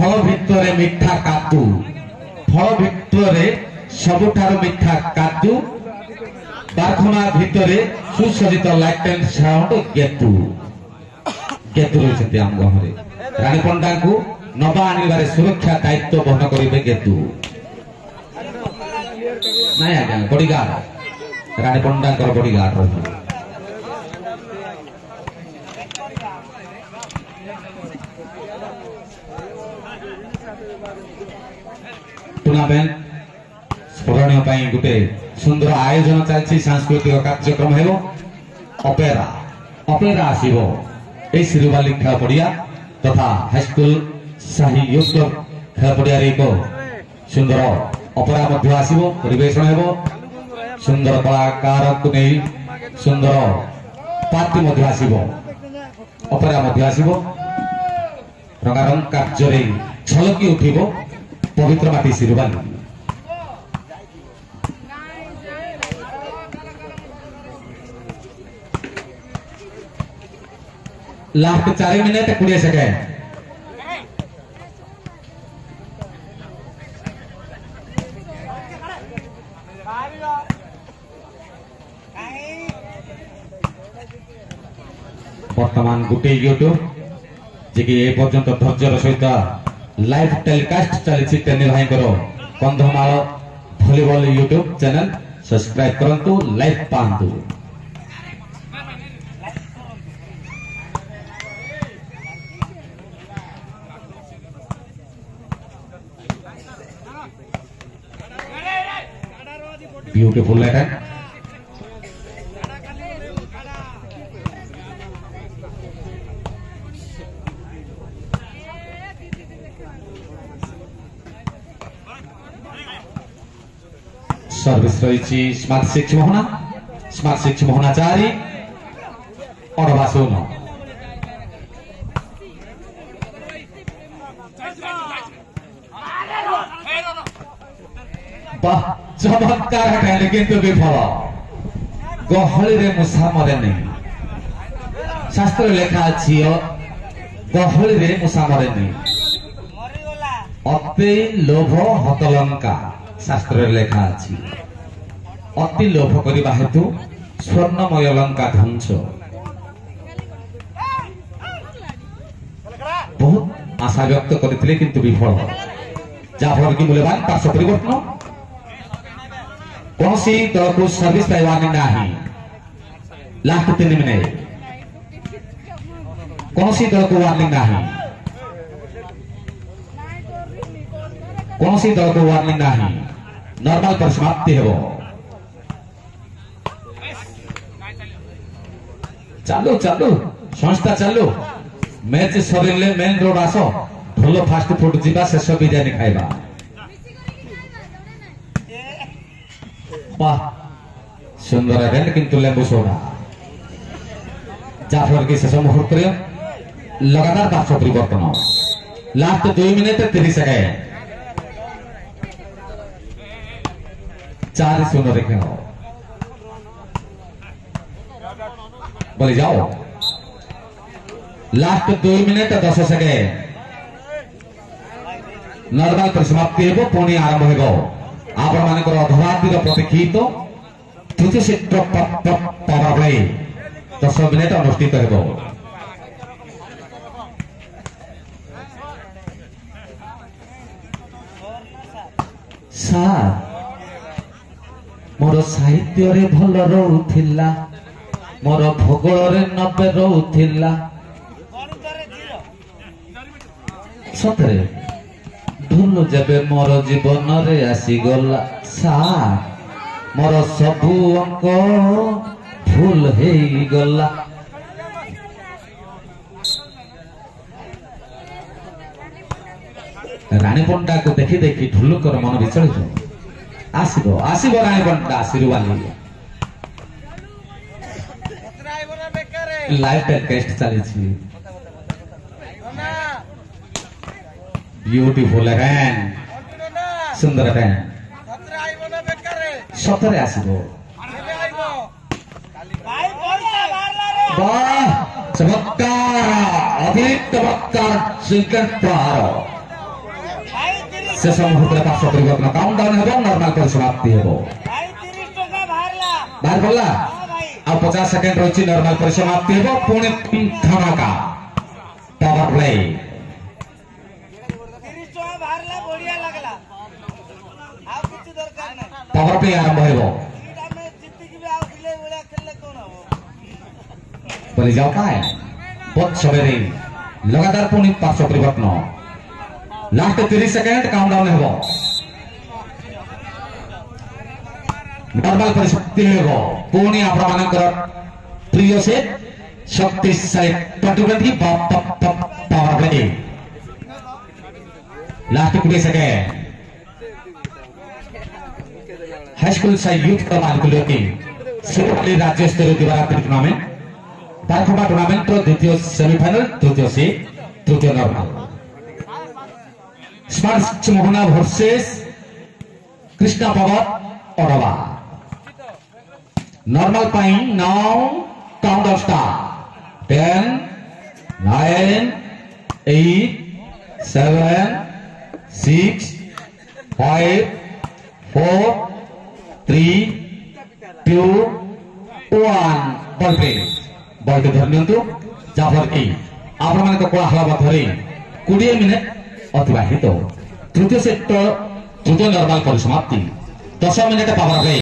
फल भितर मिठा कादू फल भितर सबुठार मिठा कादू बारखमा भितर सुसज्जित लाइट एंड साउंड गेतु गेतु रही आम गहरे रानी पंडा को नवा आनिबारे सुरक्षा दायित्व बहन करेंगे गेतु नहीं आज्ञा बॉडीगार्ड रानी पंडा बॉडीगार्ड रही टूर्नामेंट स्मरणीय गोटे सुंदर आयोजन चलती सांस्कृतिक कार्यक्रम है अपेरा अपेरा आसो ये सिरुवाली खेल पड़िया तथा हाईस्कल शाही युक्त खेल पड़िया एक सुंदर अपेरा आसो परिवेशन हो सुंदर कलाकार को नहीं सुंदर पार्टी आसो अपेरा आसो रंगारंग कार्य झलकी उठिब पवित्र माटी सिरुवाली लास्ट 4 मिनट 20 सेकेंड वर्तमान गोटे यूट्यूब जे कि ए पर्यंत धैर्यर सहित लाइव टेलीकास्ट चली तेनी भाई कंधमाल भलीबॉल यूट्यूब चैनल सब्सक्राइब करंतु लाइव पांतु ब्यूटीफुल अटैक सर्विस रही स्मार्ट 6 मोहना स्मार्ट 6 मोहना 4 अडवा 0 चमत्कार हटाने किंतु विफल गहली रे मुसा मरे नहीं शास्त्र लेखा अच्छी गहली रे मुसा मरे नहीं अति लोभ हतलंका शास्त्र लेखा अच्छी अति लोभ करने हेतु स्वर्णमय लंका ध्वंस बहुत आशा व्यक्त करते किंतु विफल जहाँफल कि मूल्यवान पार्श्व परिवर्तन कौन सी दल को सर्विस पाइबानी नहीं लास्ट 3 मिनट कौन सी दल को वार्निंग नहीं कौन सी दल को वार्निंग नहीं नॉर्मल परिसमाप्ति है वो चालू चालू संस्था चालू मैच सरिले मेन रोड आस भल फास्ट फूड जीवा शेष बिरियानी खाइबा वाह सुंदर इवेंट किंतु लेंबू सोडा जाफर की शेष मुहूर्त लगातार पार्श्व परिवर्तन लास्ट 2 मिनट 30 सेकेंड 4-0 खेल बोले जाओ लास्ट 2 मिनट 10 सेकेंड नॉर्मल परिसमाप्ति हो पुणी आरंभ हो आपण मानकर अधरातिर प्रतीक्षित तृतीय सेट पावर प्ले 10 मिनट अनुष्ठित हो सार मोर साहित्य रे भल रहउथिला मोर भूगोल रे 90 रहउथिला सतरे धुनु जबे मोर जीवन रे आसी गला सार मोर सबु अंक भूल हे गला रानी पंडा को देखी देखी ढुलुकर मन विचलित आसिबो आसिबो रानी पंडा सिरुवाली लाइव टेलीकास्ट चली छी ब्यूटीफुल रैन सुंदर रैन सतरे आसिबो वाह चमत्कार अभी चमत्कार सेकंड प्रहार शेष मुहूर्त पार्श्व परिवर्तन काउंटडाउन हेबो नॉर्मल परिसमाप्ति हेबो बाहर पड़ला आ 50 सेकंड रही नॉर्मल परिसमाप्ति हेबो पुणे धमाका पावर प्ले पावर प्ले आरंभ हेबो बोली जाओ का है बहुत सवेरे लगातार पुणे पार्श्व परिवर्तन लास्ट 30 सेकंड काउंटडाउन हेबो नॉर्मल परिस्थिति हेबो पुणे आपण मानकर प्रिय से शक्तिशाली प्रतिबंधी power play last 20 second high school से यूथ क्रमांकुल की सुरली राज्य स्तरीय दिवारात्रि टूर्नामेंट बारखोमा टूर्नामेंट द्वितीय सेमीफाइनल तृतीय से तृतीय normal smart Mohana versus Krishna Pawan ओरवा नॉर्मल पाई now countdown start 10 9 8 7 6 5 4 3 2 1 ball play ball के धरनियंतु जाफर की आपण माने कोलाहल मध्यरे 20 मिनिट अतिबाहित तृतीय सेट तृतीय नॉर्मल परिसमाप्ति 10 मिनिट पावर प्ले।